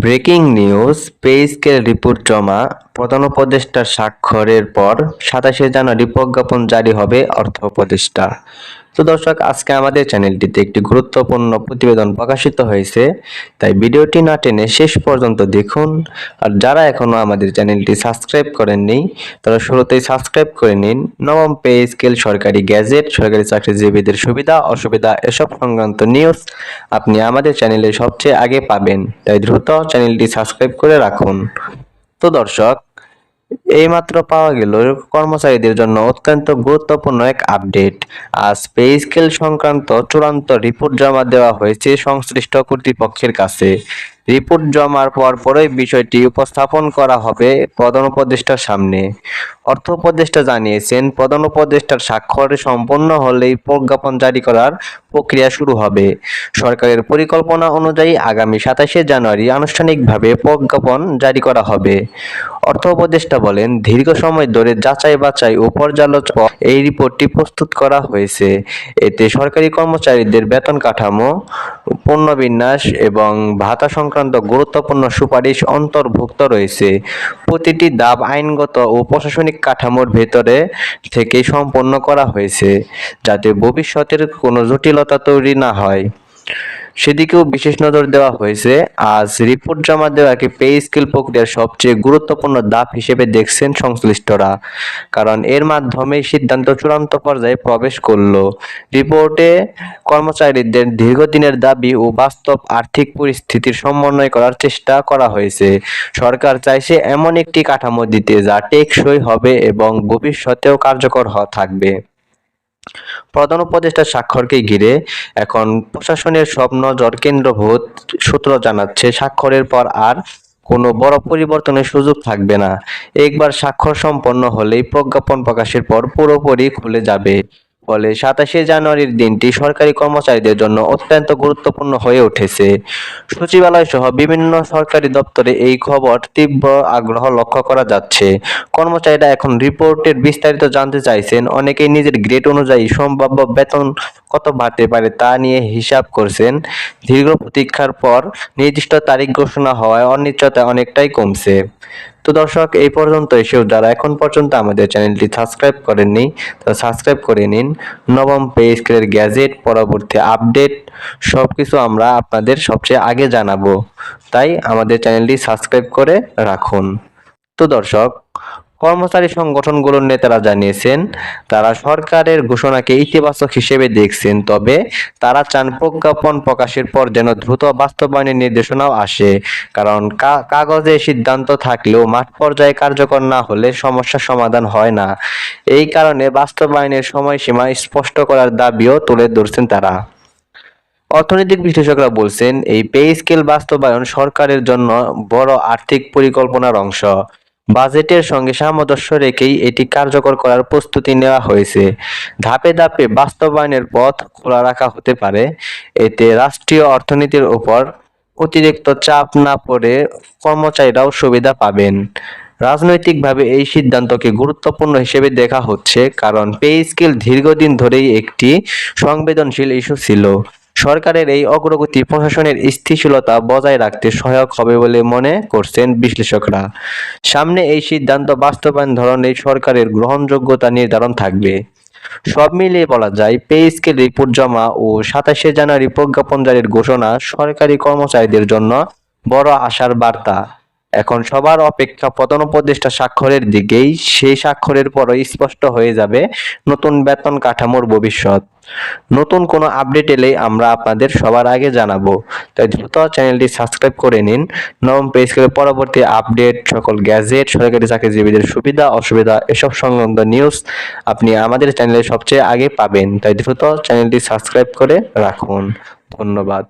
Breaking news, pay scale report জমা, প্রধান উপদেষ্টার স্বাক্ষরের পর ২৭শে জানুয়ারি প্রজ্ঞাপন জারি হবে অর্থ উপদেষ্টার। তো দর্শক, আজকে আমাদের চ্যানেলটিতে একটি গুরুত্বপূর্ণ প্রতিবেদন প্রকাশিত হয়েছে, তাই ভিডিওটি না টেনে শেষ পর্যন্ত দেখুন। আর যারা এখনো আমাদের চ্যানেলটি সাবস্ক্রাইব করেননি তারা শুরুতেই সাবস্ক্রাইব করে নিন। নবম পে স্কেল, সরকারি গ্যাজেট, সরকারি চাকরিজীবীদের সুবিধা অসুবিধা এসব সংক্রান্ত নিউজ আপনি আমাদের চ্যানেলে সবচেয়ে আগে পাবেন, তাই দ্রুত চ্যানেলটি সাবস্ক্রাইব করে রাখুন। তো দর্শক, এইমাত্র পাওয়া গেল কর্মচারীদের জন্য অত্যন্ত গুরুত্বপূর্ণ এক আপডেট। আজ পে স্কেল সংক্রান্ত চূড়ান্ত রিপোর্ট জমা দেওয়া হয়েছে সংশ্লিষ্ট কর্তৃপক্ষের কাছে। রিপোর্ট জমার পরই বিষয়টি উপস্থাপন করা হবে প্রধান উপদেষ্টার সামনে। অর্থ উপদেষ্টা জানিয়েছেন, প্রধান উপদেষ্টার স্বাক্ষর সম্পন্ন হলেই প্রজ্ঞাপন জারি করার প্রক্রিয়া শুরু হবে। সরকারের পরিকল্পনা অনুযায়ী আগামী ২৭শে জানুয়ারি আনুষ্ঠানিকভাবে প্রজ্ঞাপন জারি করা হবে। অর্থ উপদেষ্টা বলেন, দীর্ঘ সময় ধরে যাচাই বাছাই ও পর্যালোচনা এই রিপোর্টটি প্রস্তুত করা হয়েছে। এতে সরকারি কর্মচারীদের বেতন কাঠামো, পুনর্বিন্যাস এবং ভাতা সংক্রান্ত গুরুত্বপূর্ণ সুপারিশ অন্তর্ভুক্ত রয়েছে। প্রতিটি ধাপ আইনগত ও প্রশাসনিক কাঠামোর ভেতরে থেকে সম্পন্ন করা হয়েছে, যাতে ভবিষ্যতের কোনো জটিলতা তৈরি না হয়, সেদিকেও বিশেষ নজর দেওয়া হয়েছে। আজ রিপোর্ট জমা দেওয়াকে পে স্কেল প্রক্রিয়ার সবচেয়ে গুরুত্বপূর্ণ ধাপ হিসেবে দেখছেন সংশ্লিষ্টরা, কারণ এর মাধ্যমেই সিদ্ধান্ত চূড়ান্ত পর্যায়ে প্রবেশ করল। রিপোর্টে কর্মচারীদের দীর্ঘদিনের দাবি ও বাস্তব আর্থিক পরিস্থিতির সমন্বয় করার চেষ্টা করা হয়েছে। সরকার চাইছে এমন একটি কাঠামো দিতে যা টেকসই হবে এবং ভবিষ্যতেও কার্যকর থাকবে। প্রধান উপদেষ্টার স্বাক্ষরকে ঘিরে এখন প্রশাসনের সব নজর কেন্দ্রীভূত। সূত্র জানাচ্ছে, স্বাক্ষরের পর আর কোনো বড় পরিবর্তনের সুযোগ থাকবে না। একবার স্বাক্ষর সম্পন্ন হলেই প্রজ্ঞাপন প্রকাশের পর পুরোপুরি খুলে যাবে। ফলে ২৭শে জানুয়ারির দিনটি সরকারি কর্মচারীদের জন্য অত্যন্ত গুরুত্বপূর্ণ হয়ে উঠেছে। সচিবালয় সহ বিভিন্ন সরকারি দপ্তরে এই খবর তীব্র আগ্রহ লক্ষ্য করা যাচ্ছে। কর্মচারীরা এখন রিপোর্টের বিস্তারিত জানতে চাইছেন। অনেকেই নিজের গ্রেড অনুযায়ী সম্ভাব্য বেতন কত বাড়তে পারে তা নিয়ে হিসাব করছেন। দীর্ঘ প্রতীক্ষার পর নির্দিষ্ট তারিখ ঘোষণা হওয়ায় অনিশ্চয়তা অনেকটাই কমছে। তো দর্শক, এই পর্যন্ত এসেও যারা এখন পর্যন্ত আমাদের চ্যানেলটি সাবস্ক্রাইব করেননি তারা সাবস্ক্রাইব করে নিন। নবম পে স্কেলের গ্যাজেট, পরবর্তী আপডেট সবকিছু আমরা আপনাদের সবচেয়ে আগে জানাবো, তাই আমাদের চ্যানেলটি সাবস্ক্রাইব করে রাখুন। তো দর্শক, কর্মচারী সংগঠনগুলোর নেতারা জানিয়েছেন, তারা সরকারের ঘোষণাকে ইতিবাচক হিসেবে দেখছেন, তবে তারা চান প্রজ্ঞাপন প্রকাশের পর যেন দ্রুত বাস্তবায়নের নির্দেশনাও আসে। কারণ কাগজে সিদ্ধান্ত থাকলেও মাঠ পর্যায়ে কার্যকর না হলে সমস্যার সমাধান হয় না। এই কারণে বাস্তবায়নের সময়সীমা স্পষ্ট করার দাবিও তুলে ধরছেন তারা। অর্থনৈতিক বিশ্লেষকরা বলছেন, এই পে স্কেল বাস্তবায়ন সরকারের জন্য বড় আর্থিক পরিকল্পনার অংশ। বাজেটের সঙ্গে সামঞ্জস্য রেখেই এটি কার্যকর করার প্রস্তুতি নেওয়া হয়েছে। ধাপে ধাপে বাস্তবায়নের পথ খোলা রাখা হতে পারে। এতে রাষ্ট্রীয় অর্থনীতির উপর অতিরিক্ত চাপ না পড়ে কর্মচারীরাও সুবিধা পাবেন। রাজনৈতিকভাবে এই সিদ্ধান্তকে গুরুত্বপূর্ণ হিসেবে দেখা হচ্ছে, কারণ পে স্কেল দীর্ঘদিন ধরেই একটি সংবেদনশীল ইস্যু ছিল। সরকারের এই অগ্রগতি প্রশাসনের স্থিতিশীলতা বজায় রাখতে সহায়ক হবে বলে মনে করছেন বিশ্লেষকরা। সামনে এই সিদ্ধান্ত বাস্তবায়ন ধরনের সরকারের গ্রহণযোগ্যতা নির্ধারণ থাকবে। সব মিলিয়ে বলা যায়, পে স্কেল রিপোর্ট জমা ও ২৭শে জানুয়ারি প্রজ্ঞাপন জারির ঘোষণা সরকারি কর্মচারীদের জন্য বড় আশার বার্তা। এখন সবার অপেক্ষা প্রধান উপদেষ্টা স্বাক্ষরের দিকেই। সেই স্বাক্ষরের পরই স্পষ্ট হয়ে যাবে নতুন বেতন কাঠামোর ভবিষ্যৎ। নতুন কোনো আপডেট এলেই আমরা আপনাদের সবার আগে জানাবো, তাই দ্রুত চ্যানেলটি সাবস্ক্রাইব করে নিন। নবম পে স্কেলের পরবর্তী আপডেট, সকল গ্যাজেট, সরকারি চাকরিজীবীদের সুবিধা অসুবিধা এসব সংক্রান্ত নিউজ আপনি আমাদের চ্যানেলে সবচেয়ে আগে পাবেন, তাই দ্রুত চ্যানেলটি সাবস্ক্রাইব করে রাখুন। ধন্যবাদ।